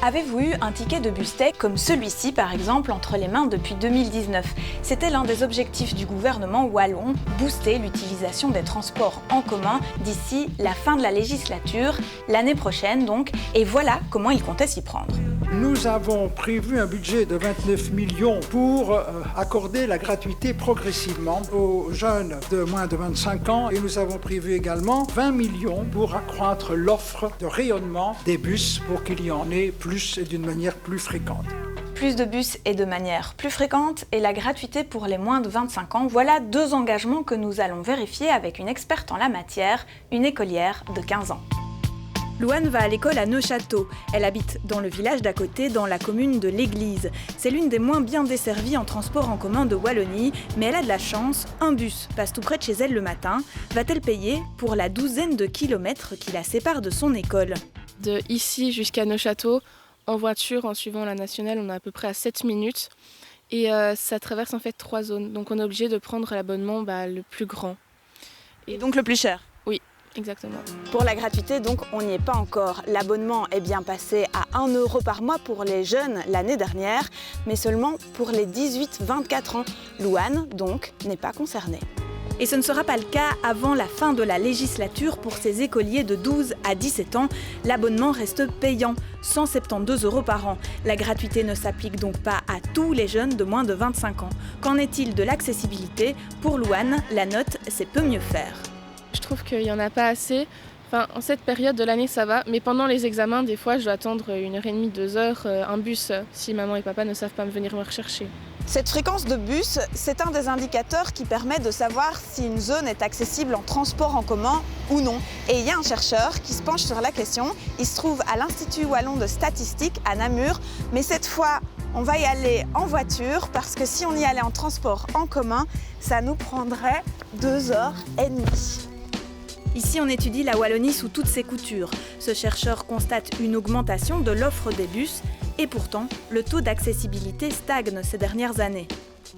Avez-vous eu un ticket de bus tech comme celui-ci par exemple entre les mains depuis 2019 ? C'était l'un des objectifs du gouvernement wallon, booster l'utilisation des transports en commun d'ici la fin de la législature, l'année prochaine donc, et voilà comment il comptait s'y prendre. Nous avons prévu un budget de 29 millions pour accorder la gratuité progressivement aux jeunes de moins de 25 ans et nous avons prévu également 20 millions pour accroître l'offre de rayonnement des bus pour qu'il y en ait plus et d'une manière plus fréquente. Plus de bus et de manière plus fréquente et la gratuité pour les moins de 25 ans, voilà 2 engagements que nous allons vérifier avec une experte en la matière, une écolière de 15 ans. Louane va à l'école à Neufchâteau. Elle habite dans le village d'à côté, dans la commune de l'Église. C'est l'une des moins bien desservies en transport en commun de Wallonie, mais elle a de la chance, un bus passe tout près de chez elle le matin. Va-t-elle payer pour la douzaine de kilomètres qui la séparent de son école ? De ici jusqu'à Neufchâteau, en voiture, en suivant la nationale, on est à peu près à 7 minutes. Et ça traverse en fait 3 zones. Donc on est obligé de prendre l'abonnement le plus grand. Et donc le plus cher ? Oui. Exactement. Pour la gratuité, donc, on n'y est pas encore. L'abonnement est bien passé à 1 € par mois pour les jeunes l'année dernière, mais seulement pour les 18-24 ans. Louane, donc, n'est pas concernée. Et ce ne sera pas le cas avant la fin de la législature pour ces écoliers de 12 à 17 ans. L'abonnement reste payant, 172 € par an. La gratuité ne s'applique donc pas à tous les jeunes de moins de 25 ans. Qu'en est-il de l'accessibilité ? Pour Louane, la note, c'est peu mieux faire. Je trouve qu'il n'y en a pas assez. Enfin, en cette période de l'année, ça va. Mais pendant les examens, des fois, je dois attendre 1h30, 2 heures, un bus, si maman et papa ne savent pas venir me rechercher. Cette fréquence de bus, c'est un des indicateurs qui permet de savoir si une zone est accessible en transport en commun ou non. Et il y a un chercheur qui se penche sur la question. Il se trouve à l'Institut Wallon de Statistique à Namur. Mais cette fois, on va y aller en voiture parce que si on y allait en transport en commun, ça nous prendrait 2h30. Ici, on étudie la Wallonie sous toutes ses coutures. Ce chercheur constate une augmentation de l'offre des bus et pourtant, le taux d'accessibilité stagne ces dernières années.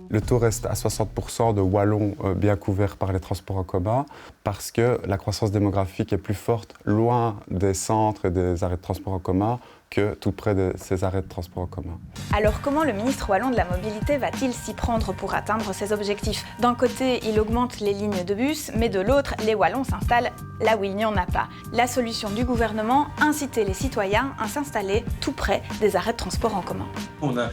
Le taux reste à 60% de Wallons bien couverts par les transports en commun parce que la croissance démographique est plus forte loin des centres et des arrêts de transport en commun que tout près de ces arrêts de transport en commun. Alors comment le ministre wallon de la Mobilité va-t-il s'y prendre pour atteindre ses objectifs ? D'un côté, il augmente les lignes de bus, mais de l'autre, les Wallons s'installent là où il n'y en a pas. La solution du gouvernement, inciter les citoyens à s'installer tout près des arrêts de transport en commun. On a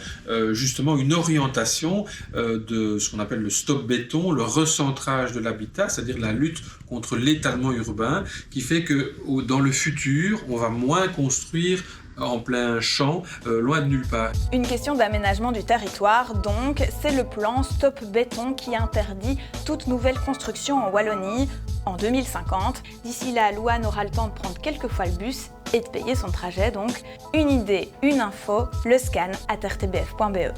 justement une orientation de ce qu'on appelle le stop béton, le recentrage de l'habitat, c'est-à-dire la lutte contre l'étalement urbain, qui fait que dans le futur, on va moins construire en plein champ, loin de nulle part. Une question d'aménagement du territoire, donc, c'est le plan Stop Béton qui interdit toute nouvelle construction en Wallonie en 2050. D'ici là, Louane aura le temps de prendre quelques fois le bus et de payer son trajet, donc. Une idée, une info, le scan @rtbf.be.